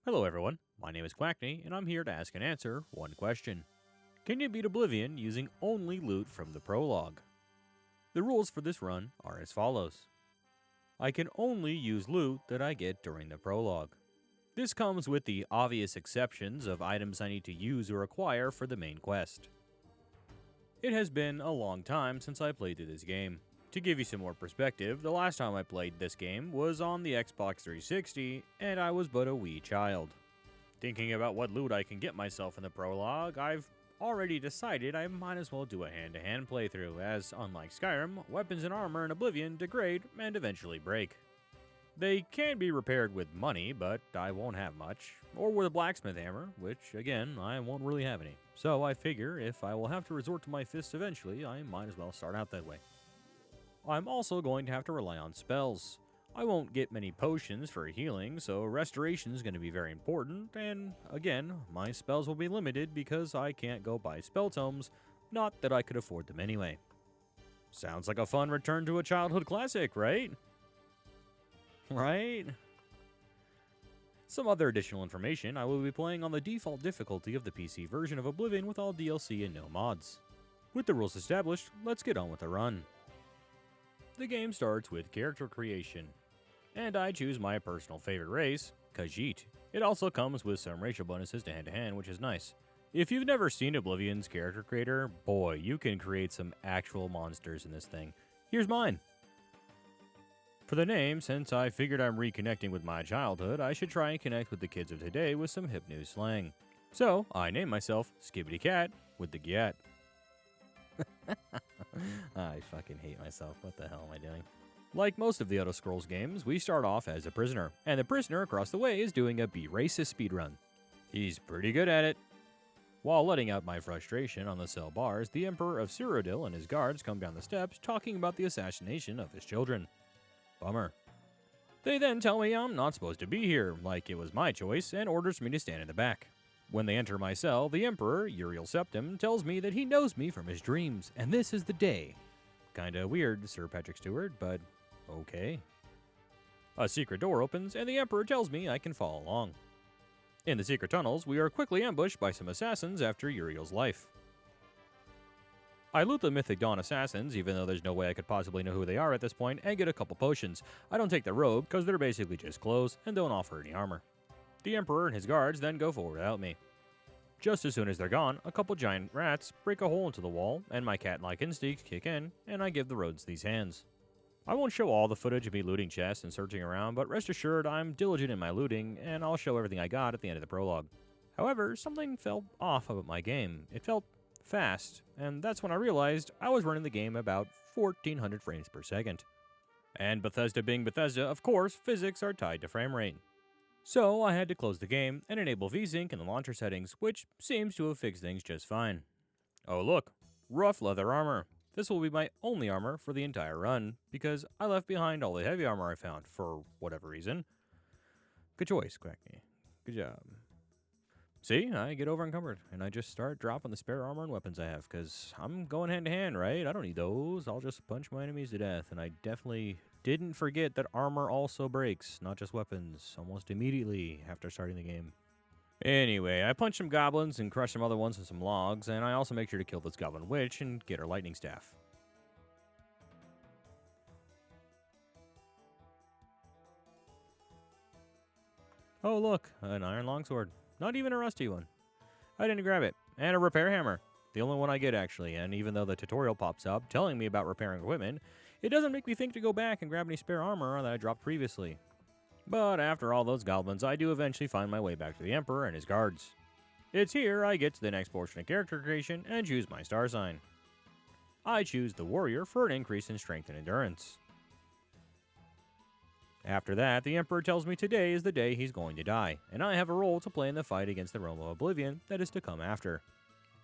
Hello everyone, my name is Quackney, and I'm here to ask and answer one question. Can you beat Oblivion using only loot from the Prologue? The rules for this run are as follows. I can only use loot that I get during the Prologue. This comes with the obvious exceptions of items I need to use or acquire for the main quest. It has been a long time since I played through this game. To give you some more perspective, the last time I played this game was on the Xbox 360, and I was but a wee child. Thinking about what loot I can get myself in the Prologue, I've already decided I might as well do a hand-to-hand playthrough, as unlike Skyrim, weapons and armor in Oblivion degrade and eventually break. They can be repaired with money, but I won't have much, or with a blacksmith hammer, which, again, I won't really have any. So I figure if I will have to resort to my fists eventually, I might as well start out that way. I'm also going to have to rely on spells. I won't get many potions for healing, so restoration is going to be very important, and again, my spells will be limited because I can't go buy spell tomes, not that I could afford them anyway. Sounds like a fun return to a childhood classic, right? Right? Some other additional information, I will be playing on the default difficulty of the PC version of Oblivion with all DLC and no mods. With the rules established, let's get on with the run. The game starts with character creation, and I choose my personal favorite race, Khajiit. It also comes with some racial bonuses to hand-to-hand, which is nice. If you've never seen Oblivion's character creator, boy, you can create some actual monsters in this thing. Here's mine. For the name, since I figured I'm reconnecting with my childhood, I should try and connect with the kids of today with some hip new slang. So, I named myself Skibbity Cat with the Gyat. I fucking hate myself. What the hell am I doing? Like most of the Elder Scrolls games, we start off as a prisoner, and the prisoner across the way is doing a Be Racist speedrun. He's pretty good at it. While letting out my frustration on the cell bars, the Emperor of Cyrodiil and his guards come down the steps talking about the assassination of his children. Bummer. They then tell me I'm not supposed to be here, like it was my choice, and orders me to stand in the back. When they enter my cell, the Emperor, Uriel Septim, tells me that he knows me from his dreams, and this is the day. Kinda weird, Sir Patrick Stewart, but okay. A secret door opens, and the Emperor tells me I can follow along. In the secret tunnels, we are quickly ambushed by some assassins after Uriel's life. I loot the Mythic Dawn assassins, even though there's no way I could possibly know who they are at this point, and get a couple potions. I don't take the robe, because they're basically just clothes, and don't offer any armor. The Emperor and his guards then go forward without me. Just as soon as they're gone, a couple giant rats break a hole into the wall, and my cat-like instincts kick in, and I give the roads these hands. I won't show all the footage of me looting chests and searching around, but rest assured I'm diligent in my looting, and I'll show everything I got at the end of the prologue. However, something felt off about my game. It felt fast, and that's when I realized I was running the game about 1400 frames per second. And Bethesda being Bethesda, of course, physics are tied to frame rate. So I had to close the game and enable VSync in the launcher settings, which seems to have fixed things just fine. Oh look, rough leather armor. This will be my only armor for the entire run, because I left behind all the heavy armor I found, for whatever reason. Good choice, Quackney. Good job. See, I get over encumbered, and I just start dropping the spare armor and weapons I have, because I'm going hand to hand, right? I don't need those. I'll just punch my enemies to death, and I definitely didn't forget that armor also breaks, not just weapons, almost immediately after starting the game. Anyway, I punch some goblins and crush some other ones with some logs, and I also make sure to kill this goblin witch and get her lightning staff. Oh look, an iron longsword. Not even a rusty one. I didn't grab it. And a repair hammer. The only one I get, actually, and even though the tutorial pops up telling me about repairing equipment, it doesn't make me think to go back and grab any spare armor that I dropped previously. But after all those goblins, I do eventually find my way back to the Emperor and his guards. It's here I get to the next portion of character creation and choose my star sign. I choose the Warrior for an increase in strength and endurance. After that, the Emperor tells me today is the day he's going to die, and I have a role to play in the fight against the realm of Oblivion that is to come after.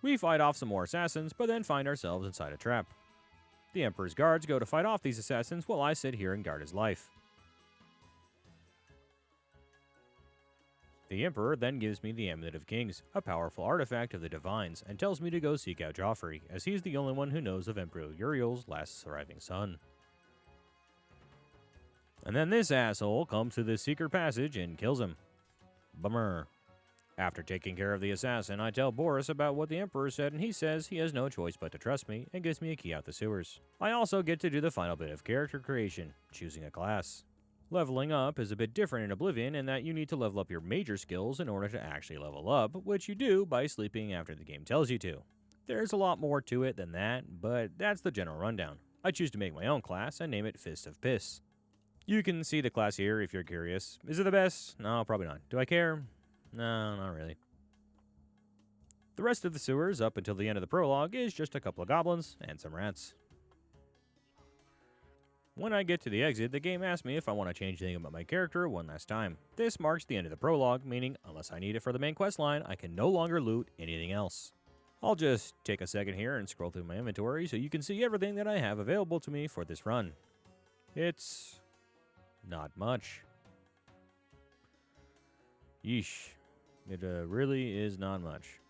We fight off some more assassins, but then find ourselves inside a trap. The Emperor's guards go to fight off these assassins while I sit here and guard his life. The Emperor then gives me the Amulet of Kings, a powerful artifact of the Divines, and tells me to go seek out Joffrey, as he's the only one who knows of Emperor Uriel's last surviving son. And then this asshole comes to this secret passage and kills him. Bummer. After taking care of the assassin, I tell Boris about what the Emperor said, and he says he has no choice but to trust me and gives me a key out the sewers. I also get to do the final bit of character creation, choosing a class. Leveling up is a bit different in Oblivion in that you need to level up your major skills in order to actually level up, which you do by sleeping after the game tells you to. There's a lot more to it than that, but that's the general rundown. I choose to make my own class and name it Fist of Piss. You can see the class here if you're curious. Is it the best? No, probably not. Do I care? No, not really. The rest of the sewers up until the end of the prologue is just a couple of goblins and some rats. When I get to the exit, the game asks me if I want to change anything about my character one last time. This marks the end of the prologue, meaning unless I need it for the main quest line, I can no longer loot anything else. I'll just take a second here and scroll through my inventory so you can see everything that I have available to me for this run. It's not much. Yeesh. It really is not much.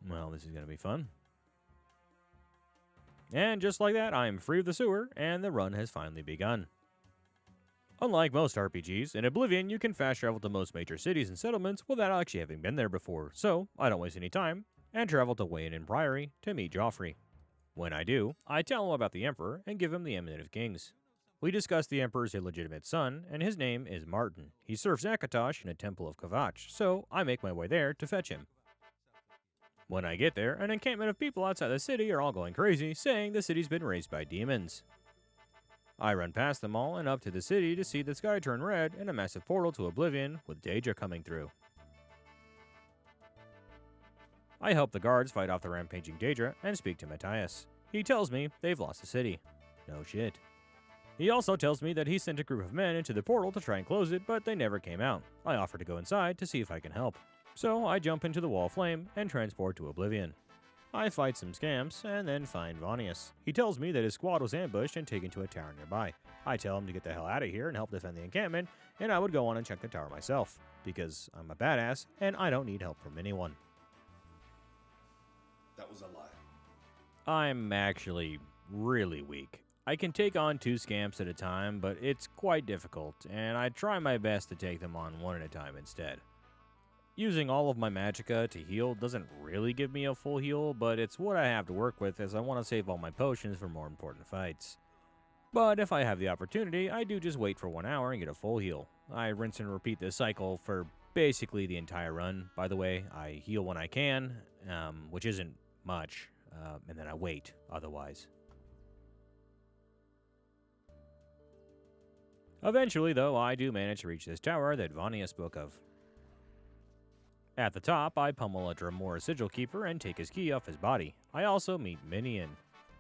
Well, this is going to be fun. And just like that, I am free of the sewer, and the run has finally begun. Unlike most RPGs, in Oblivion you can fast travel to most major cities and settlements without actually having been there before, so I don't waste any time, and travel to Wayne Priory to meet Joffrey. When I do, I tell him about the Emperor and give him the Eminence of Kings. We discuss the Emperor's illegitimate son, and his name is Martin. He serves Akatosh in a temple of Kvatch, so I make my way there to fetch him. When I get there, an encampment of people outside the city are all going crazy, saying the city's been raised by demons. I run past them all and up to the city to see the sky turn red and a massive portal to Oblivion with Daedra coming through. I help the guards fight off the rampaging Daedra and speak to Matthias. He tells me they've lost the city. No shit. He also tells me that he sent a group of men into the portal to try and close it, but they never came out. I offer to go inside to see if I can help. So I jump into the wall of flame and transport to Oblivion. I fight some scamps and then find Vonius. He tells me that his squad was ambushed and taken to a tower nearby. I tell him to get the hell out of here and help defend the encampment, and I would go on and check the tower myself, because I'm a badass and I don't need help from anyone. That was a lie. I'm actually really weak. I can take on 2 scamps at a time, but it's quite difficult, and I try my best to take them on one at a time instead. Using all of my magicka to heal doesn't really give me a full heal, but it's what I have to work with as I want to save all my potions for more important fights. But if I have the opportunity, I do just wait for 1 hour and get a full heal. I rinse and repeat this cycle for basically the entire run. By the way, I heal when I can, which isn't much, and then I wait otherwise. Eventually, though, I do manage to reach this tower that Vania spoke of. At the top, I pummel a Dremora Sigil Keeper and take his key off his body. I also meet Minion.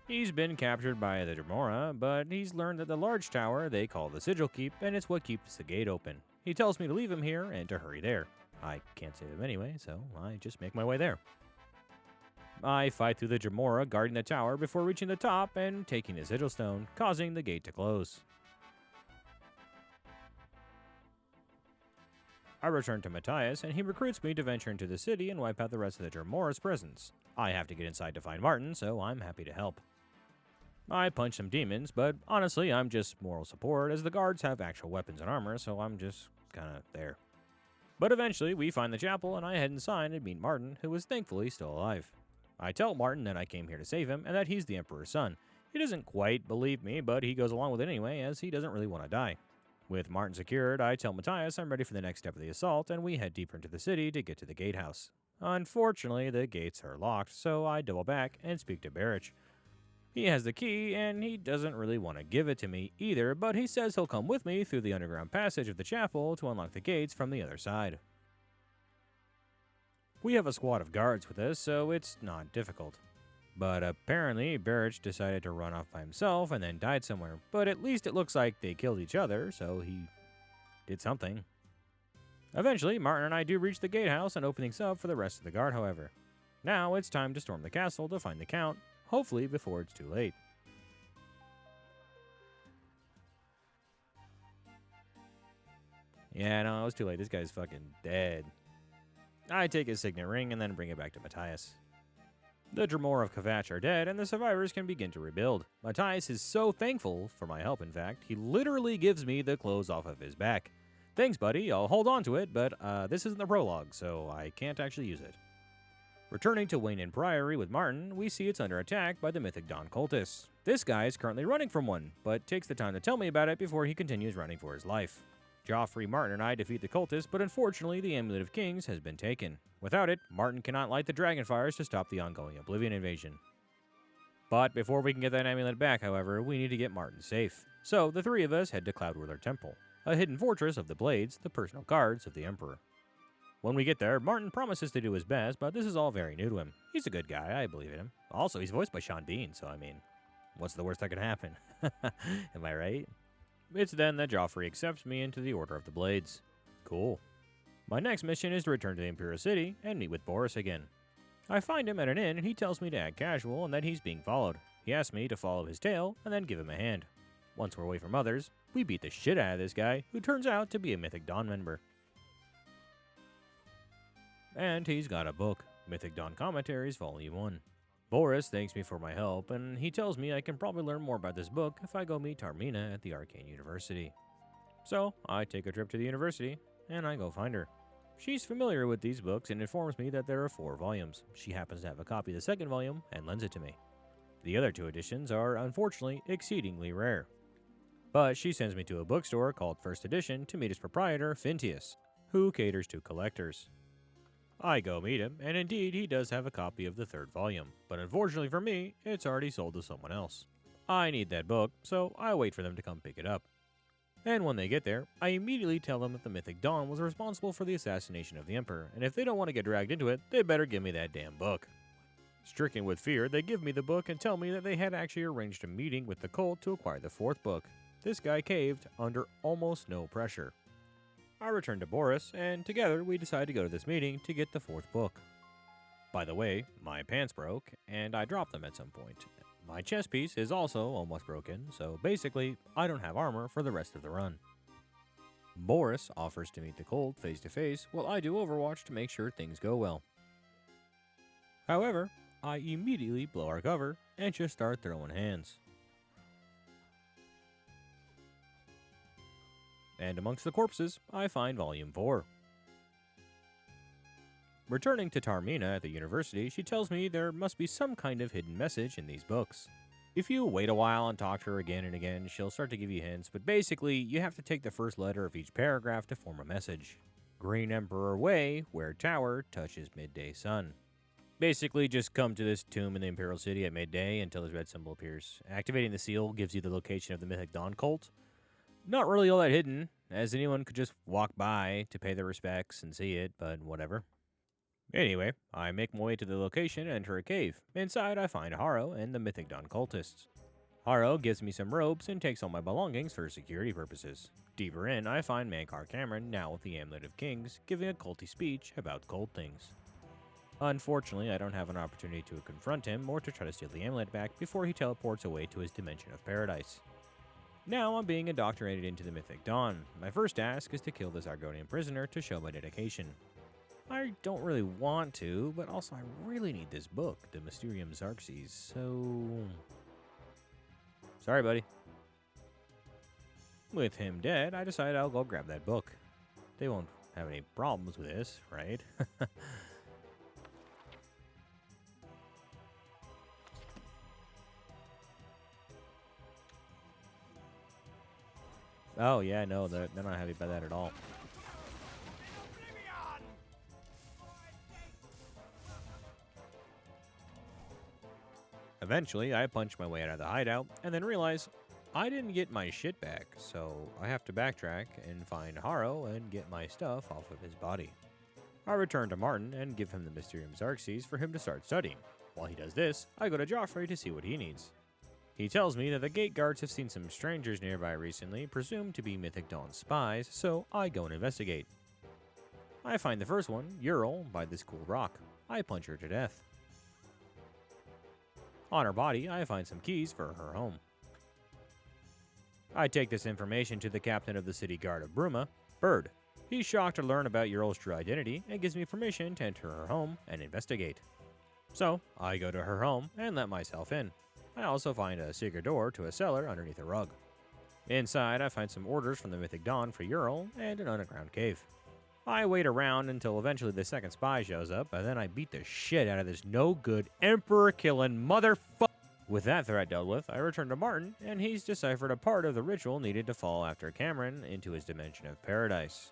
He's been captured by the Dremora, but he's learned that the large tower they call the Sigil Keep, and it's what keeps the gate open. He tells me to leave him here and to hurry there. I can't save him anyway, so I just make my way there. I fight through the Dremora guarding the tower before reaching the top and taking the Sigil Stone, causing the gate to close. I return to Matthias, and he recruits me to venture into the city and wipe out the rest of the Dremora's presence. I have to get inside to find Martin, so I'm happy to help. I punch some demons, but honestly, I'm just moral support, as the guards have actual weapons and armor, so I'm just kinda there. But eventually, we find the chapel, and I head inside and meet Martin, who is thankfully still alive. I tell Martin that I came here to save him, and that he's the Emperor's son. He doesn't quite believe me, but he goes along with it anyway, as he doesn't really want to die. With Martin secured, I tell Matthias I'm ready for the next step of the assault, and we head deeper into the city to get to the gatehouse. Unfortunately, the gates are locked, so I double back and speak to Barrich. He has the key, and he doesn't really want to give it to me either, but he says he'll come with me through the underground passage of the chapel to unlock the gates from the other side. We have a squad of guards with us, so it's not difficult. But apparently, Barrich decided to run off by himself and then died somewhere. But at least it looks like they killed each other, so he did something. Eventually, Martin and I do reach the gatehouse and open things up for the rest of the guard, however. Now it's time to storm the castle to find the Count, hopefully before it's too late. Yeah, no, it was too late. This guy's fucking dead. I take his signet ring and then bring it back to Matthias. The Dremor of Kvatch are dead, and the survivors can begin to rebuild. Matthias is so thankful for my help, in fact. He literally gives me the clothes off of his back. Thanks, buddy. I'll hold on to it, but this isn't the prologue, so I can't actually use it. Returning to Wayne Priory with Martin, we see it's under attack by the Mythic Dawn cultists. This guy is currently running from one, but takes the time to tell me about it before he continues running for his life. Joffrey, Martin, and I defeat the cultists, but unfortunately the Amulet of Kings has been taken. Without it, Martin cannot light the dragonfires to stop the ongoing Oblivion invasion. But before we can get that amulet back, however, we need to get Martin safe. So the three of us head to Cloudwhirler Temple, a hidden fortress of the Blades, the personal guards of the Emperor. When we get there, Martin promises to do his best, but this is all very new to him. He's a good guy, I believe in him. Also, he's voiced by Sean Bean, so I mean, what's the worst that could happen? Am I right? It's then that Joffrey accepts me into the Order of the Blades. Cool. My next mission is to return to the Imperial City and meet with Boris again. I find him at an inn and he tells me to act casual and that he's being followed. He asks me to follow his tail and then give him a hand. Once we're away from others, we beat the shit out of this guy, who turns out to be a Mythic Dawn member. And he's got a book, Mythic Dawn Commentaries Volume 1. Boris thanks me for my help, and he tells me I can probably learn more about this book if I go meet Tarmina at the Arcane University. So, I take a trip to the university, and I go find her. She's familiar with these books and informs me that there are 4 volumes. She happens to have a copy of the second volume and lends it to me. The other 2 editions are, unfortunately, exceedingly rare. But she sends me to a bookstore called First Edition to meet its proprietor, Phintius, who caters to collectors. I go meet him, and indeed he does have a copy of the 3rd volume, but unfortunately for me, it's already sold to someone else. I need that book, so I wait for them to come pick it up. And when they get there, I immediately tell them that the Mythic Dawn was responsible for the assassination of the Emperor, and if they don't want to get dragged into it, they better give me that damn book. Stricken with fear, they give me the book and tell me that they had actually arranged a meeting with the cult to acquire the 4th book. This guy caved under almost no pressure. I return to Boris, and together we decide to go to this meeting to get the 4th book. By the way, my pants broke, and I dropped them at some point. My chest piece is also almost broken, so basically, I don't have armor for the rest of the run. Boris offers to meet the cult face to face while I do Overwatch to make sure things go well. However, I immediately blow our cover and just start throwing hands. And amongst the corpses, I find Volume 4. Returning to Tarmina at the university, she tells me there must be some kind of hidden message in these books. If you wait a while and talk to her again and again, she'll start to give you hints, but basically, you have to take the first letter of each paragraph to form a message. Green Emperor Way, where tower touches midday sun. Basically, just come to this tomb in the Imperial City at midday until this red symbol appears. Activating the seal gives you the location of the Mythic Dawn cult. Not really all that hidden, as anyone could just walk by to pay their respects and see it, but whatever. Anyway, I make my way to the location and enter a cave. Inside, I find Harrow and the Mythic Dawn cultists. Harrow gives me some robes and takes all my belongings for security purposes. Deeper in, I find Mankar Camoran, now with the Amulet of Kings, giving a culty speech about cult things. Unfortunately, I don't have an opportunity to confront him or to try to steal the amulet back before he teleports away to his dimension of paradise. Now I'm being indoctrinated into the Mythic Dawn. My first task is to kill this Argonian prisoner to show my dedication. I don't really want to, but also I really need this book, the Mysterium Xarxes, so... Sorry, buddy. With him dead, I decide I'll go grab that book. They won't have any problems with this, right? Oh, yeah, no, they're not happy about that at all. Eventually, I punch my way out of the hideout, and then realize I didn't get my shit back, so I have to backtrack and find Harrow and get my stuff off of his body. I return to Martin and give him the Mysterium Xarxes for him to start studying. While he does this, I go to Joffrey to see what he needs. He tells me that the gate guards have seen some strangers nearby recently, presumed to be Mythic Dawn spies, so I go and investigate. I find the first one, Ural, by this cool rock. I punch her to death. On her body, I find some keys for her home. I take this information to the captain of the city guard of Bruma, Bird. He's shocked to learn about Ural's true identity and gives me permission to enter her home and investigate. So I go to her home and let myself in. I also find a secret door to a cellar underneath a rug. Inside, I find some orders from the Mythic Dawn for Ural and an underground cave. I wait around until eventually the second spy shows up, and then I beat the shit out of this no-good, emperor-killing motherfucker. With that threat dealt with, I return to Martin, and he's deciphered a part of the ritual needed to fall after Camoran into his dimension of paradise.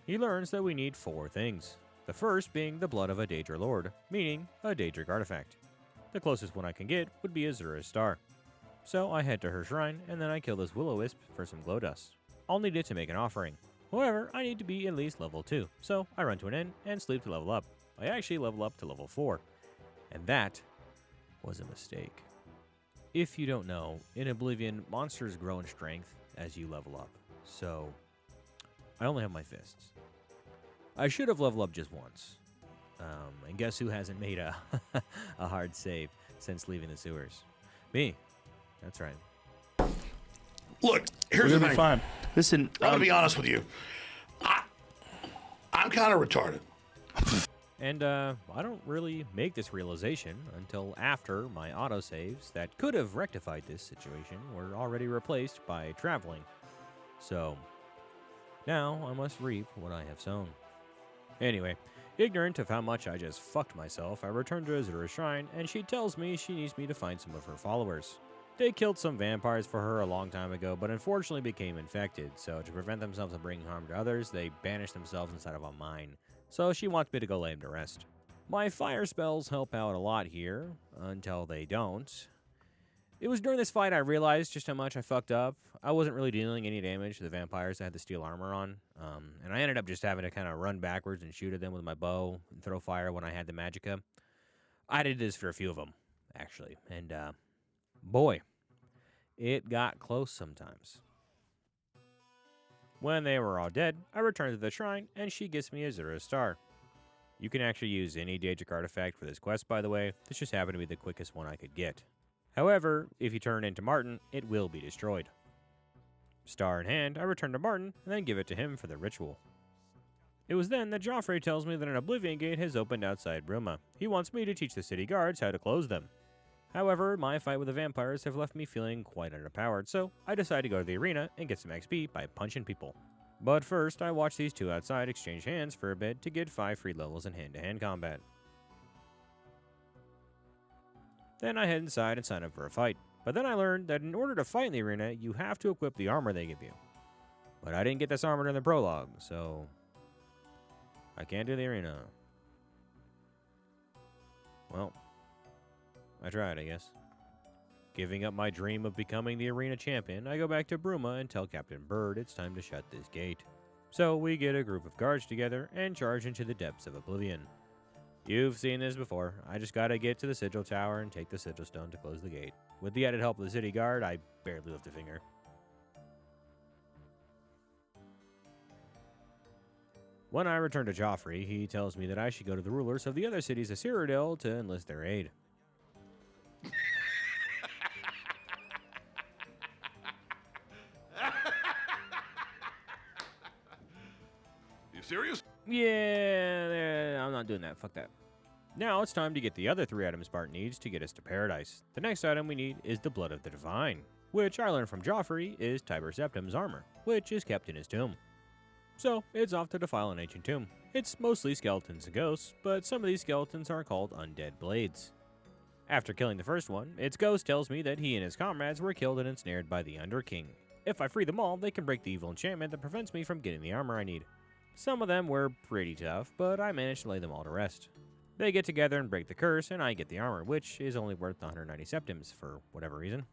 He learns that we need 4 things. The first being the blood of a Daedra Lord, meaning a Daedric artifact. The closest one I can get would be Azura's Star. So I head to her shrine, and then I kill this will-o-wisp for some glow dust. I'll need it to make an offering. However, I need to be at least level 2, so I run to an inn and sleep to level up. I actually level up to level 4. And that was a mistake. If you don't know, in Oblivion, monsters grow in strength as you level up. So, I only have my fists. I should have leveled up just once. And guess who hasn't made a hard save since leaving the sewers? Me. That's right. Look, here's the thing. Fine. Listen, I'm gonna be honest with you. I'm kind of retarded. And I don't really make this realization until after my autosaves that could have rectified this situation were already replaced by traveling. So, now I must reap what I have sown. Anyway, ignorant of how much I just fucked myself, I return to Azura's shrine, and she tells me she needs me to find some of her followers. They killed some vampires for her a long time ago, but unfortunately became infected, so to prevent themselves from bringing harm to others, they banished themselves inside of a mine. So she wants me to go lay them to rest. My fire spells help out a lot here, until they don't. It was during this fight I realized just how much I fucked up. I wasn't really dealing any damage to the vampires that had the steel armor on, and I ended up just having to kind of run backwards and shoot at them with my bow and throw fire when I had the magicka. I did this for a few of them, actually, and boy, it got close sometimes. When they were all dead, I returned to the shrine, and she gives me Azura's Star. You can actually use any Daedric artifact for this quest, by the way. This just happened to be the quickest one I could get. However, if you turn into Martin, it will be destroyed. Star in hand, I return to Martin, and then give it to him for the ritual. It was then that Joffrey tells me that an Oblivion gate has opened outside Bruma. He wants me to teach the city guards how to close them. However, my fight with the vampires have left me feeling quite underpowered, so I decide to go to the arena and get some XP by punching people. But first, I watch these two outside exchange hands for a bit to get 5 free levels in hand-to-hand combat. Then I head inside and sign up for a fight. But then I learned that in order to fight in the arena, you have to equip the armor they give you. But I didn't get this armor in the prologue, so I can't do the arena. Well, I tried, I guess. Giving up my dream of becoming the arena champion, I go back to Bruma and tell Captain Bird it's time to shut this gate. So we get a group of guards together and charge into the depths of Oblivion. You've seen this before. I just gotta get to the Sigil Tower and take the Sigil Stone to close the gate. With the added help of the city guard, I barely lift a finger. When I return to Joffrey, he tells me that I should go to the rulers of the other cities of Cyrodiil to enlist their aid. You serious? Yeah, I'm not doing that. Fuck that. Now it's time to get the other 3 items Bart needs to get us to paradise. The next item we need is the Blood of the Divine, which I learned from Joffrey is Tiber Septim's armor, which is kept in his tomb. So it's off to defile an ancient tomb. It's mostly skeletons and ghosts, but some of these skeletons are called undead blades. After killing the first one, its ghost tells me that he and his comrades were killed and ensnared by the Underking. If I free them all, they can break the evil enchantment that prevents me from getting the armor I need. Some of them were pretty tough, but I managed to lay them all to rest. They get together and break the curse, and I get the armor, which is only worth 190 septims for whatever reason.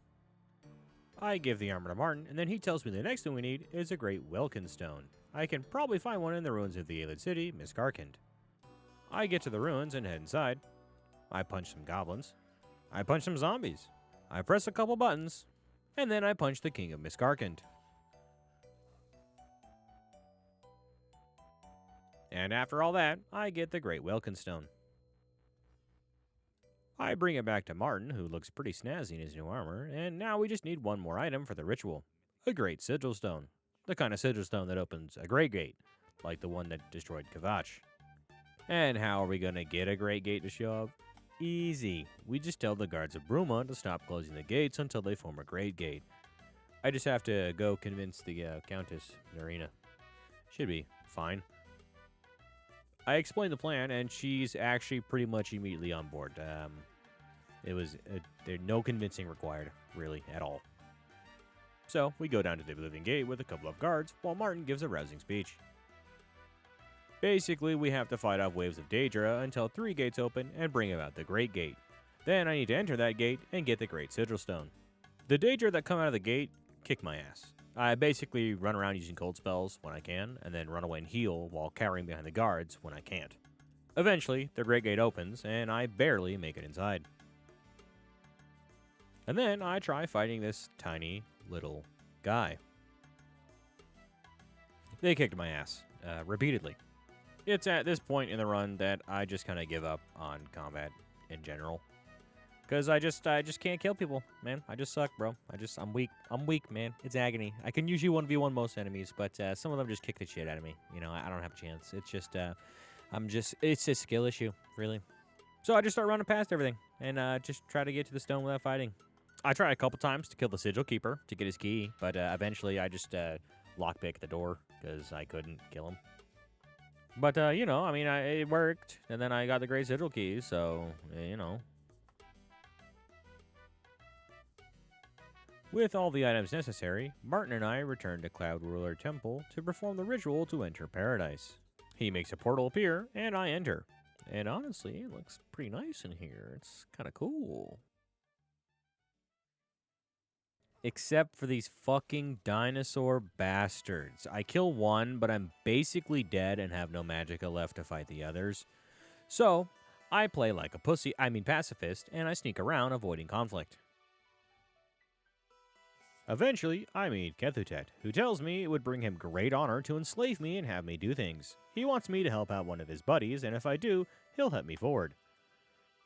I give the armor to Martin, and then he tells me the next thing we need is a great Welkin stone. I can probably find one in the ruins of the Aelid city, Miskarkand. I get to the ruins and head inside. I punch some goblins. I punch some zombies. I press a couple buttons, and then I punch the king of Miskarkand. And after all that, I get the Great Welkin Stone. I bring it back to Martin, who looks pretty snazzy in his new armor, and now we just need one more item for the ritual. A Great Sigil Stone. The kind of sigil stone that opens a Great Gate, like the one that destroyed Kvatch. And how are we going to get a Great Gate to show up? Easy. We just tell the guards of Bruma to stop closing the gates until they form a great gate. I just have to go convince the Countess Narina. Should be fine. I explained the plan, and she's actually pretty much immediately on board. There's no convincing required, really, at all. So, we go down to the Oblivion Gate with a couple of guards, while Martin gives a rousing speech. Basically, we have to fight off waves of Daedra until 3 gates open and bring about the Great Gate. Then I need to enter that gate and get the Great Sigil Stone. The Daedra that come out of the gate kick my ass. I basically run around using cold spells when I can, and then run away and heal while cowering behind the guards when I can't. Eventually, the Great Gate opens, and I barely make it inside. And then I try fighting this tiny little guy. They kicked my ass, repeatedly. It's at this point in the run that I just kind of give up on combat in general. Because I just can't kill people, man. I just suck, bro. I'm weak. I'm weak, man. It's agony. I can usually 1v1 most enemies, but some of them just kick the shit out of me. You know, I don't have a chance. It's just, it's a skill issue, really. So I just start running past everything and just try to get to the stone without fighting. I try a couple times to kill the Sigil Keeper to get his key, but eventually I just lockpick the door because I couldn't kill him. But, you know, I mean, it worked, and then I got the Great Sigil Key, so, you know. With all the items necessary, Martin and I return to Cloud Ruler Temple to perform the ritual to enter paradise. He makes a portal appear, and I enter. And honestly, it looks pretty nice in here. It's kind of cool. Except for these fucking dinosaur bastards. I kill one, but I'm basically dead and have no magicka left to fight the others. So, I play like a pacifist, and I sneak around avoiding conflict. Eventually, I meet Kethutet, who tells me it would bring him great honor to enslave me and have me do things. He wants me to help out one of his buddies, and if I do, he'll help me forward.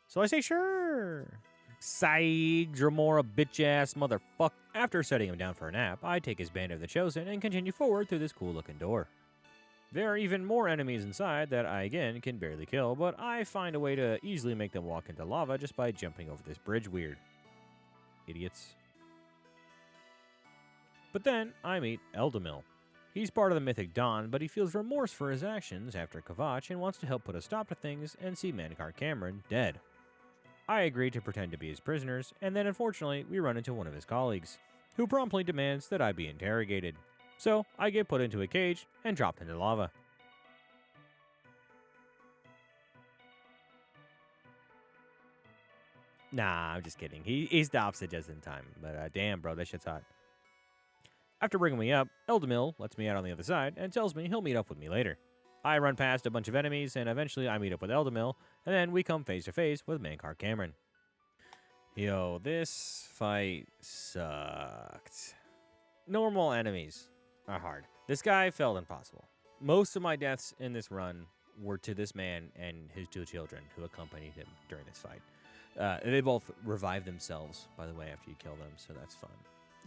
So I say sure. Psych, Dramora, bitch-ass motherfucker. After setting him down for a nap, I take his band of the Chosen and continue forward through this cool-looking door. There are even more enemies inside that I, again, can barely kill, but I find a way to easily make them walk into lava just by jumping over this bridge weird. Idiots. But then, I meet Eldamil. He's part of the Mythic Dawn, but he feels remorse for his actions after Kvatch and wants to help put a stop to things and see Mankar Camoran dead. I agree to pretend to be his prisoners, and then unfortunately, we run into one of his colleagues, who promptly demands that I be interrogated. So, I get put into a cage and dropped into lava. Nah, I'm just kidding. He stops it just in time, but damn, bro, that shit's hot. After bringing me up, Eldamil lets me out on the other side and tells me he'll meet up with me later. I run past a bunch of enemies, and eventually I meet up with Eldamil, and then we come face to face with Mankar Camoran. Yo, this fight sucked. Normal enemies are hard. This guy felt impossible. Most of my deaths in this run were to this man and his 2 children who accompanied him during this fight. They both revive themselves, by the way, after you kill them, so that's fun.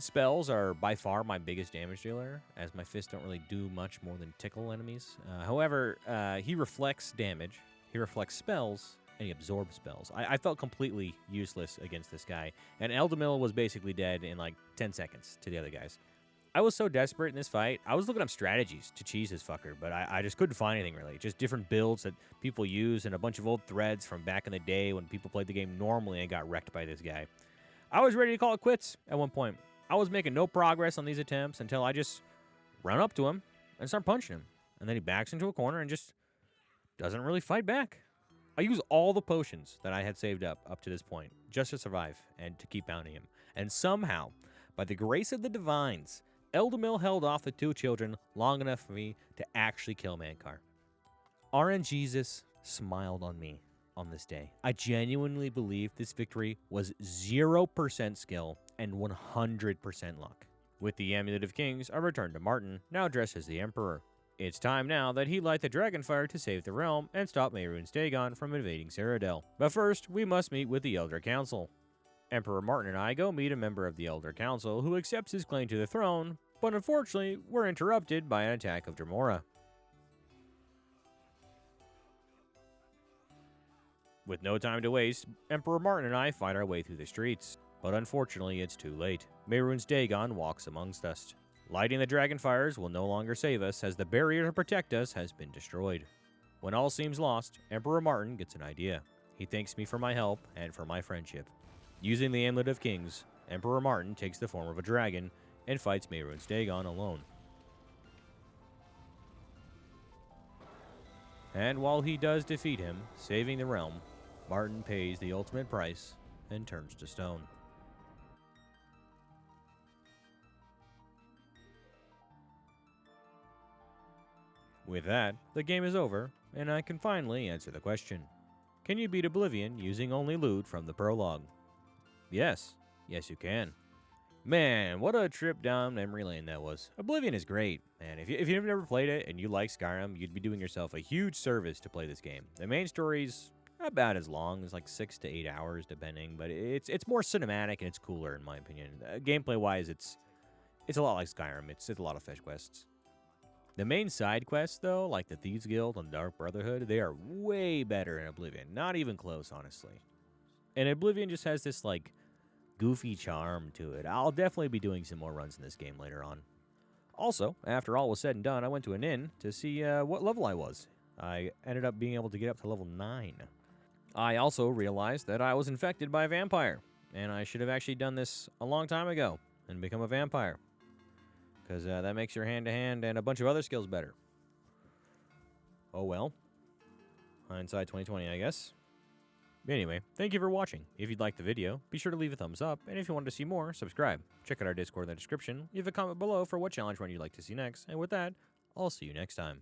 Spells are by far my biggest damage dealer, as my fists don't really do much more than tickle enemies. However, he reflects damage, he reflects spells, and he absorbs spells. I felt completely useless against this guy, and Eldamil was basically dead in like 10 seconds to the other guys. I was so desperate in this fight, I was looking up strategies to cheese this fucker, but I just couldn't find anything really. Just different builds that people use and a bunch of old threads from back in the day when people played the game normally and got wrecked by this guy. I was ready to call it quits at one point. I was making no progress on these attempts until I just run up to him and start punching him. And then he backs into a corner and just doesn't really fight back. I use all the potions that I had saved up to this point just to survive and to keep pounding him. And somehow, by the grace of the divines, Eldamil held off the 2 children long enough for me to actually kill Mankar. RNGesus smiled on me on this day. I genuinely believe this victory was 0% skill and 100% luck. With the Amulet of Kings, I return to Martin, now dressed as the Emperor. It's time now that he light the Dragonfire to save the realm and stop Mehrunes Dagon from invading Cyrodiil. But first, we must meet with the Elder Council. Emperor Martin and I go meet a member of the Elder Council who accepts his claim to the throne, but unfortunately, we're interrupted by an attack of Dramora. With no time to waste, Emperor Martin and I fight our way through the streets. But unfortunately, it's too late. Mehrunes Dagon walks amongst us. Lighting the dragon fires will no longer save us, as the barrier to protect us has been destroyed. When all seems lost, Emperor Martin gets an idea. He thanks me for my help and for my friendship. Using the Amulet of Kings, Emperor Martin takes the form of a dragon and fights Mehrunes Dagon alone. And while he does defeat him, saving the realm, Martin pays the ultimate price and turns to stone. With that, the game is over, and I can finally answer the question. Can you beat Oblivion using only loot from the Prologue? Yes. Yes, you can. Man, what a trip down memory lane that was. Oblivion is great, man. If you've never played it and you like Skyrim, you'd be doing yourself a huge service to play this game. The main story's about as long, it's like 6 to 8 hours depending, but it's more cinematic and it's cooler in my opinion. Gameplay-wise, it's a lot like Skyrim. It's a lot of fetch quests. The main side quests, though, like the Thieves Guild and Dark Brotherhood, they are way better in Oblivion. Not even close, honestly. And Oblivion just has this, like, goofy charm to it. I'll definitely be doing some more runs in this game later on. Also, after all was said and done, I went to an inn to see what level I was. I ended up being able to get up to level 9. I also realized that I was infected by a vampire, and I should have actually done this a long time ago and become a vampire. Because that makes your hand-to-hand and a bunch of other skills better. Oh well. Hindsight 2020, I guess. Anyway, thank you for watching. If you'd liked the video, be sure to leave a thumbs up, and if you want to see more, subscribe. Check out our Discord in the description, leave a comment below for what challenge run you'd like to see next, and with that, I'll see you next time.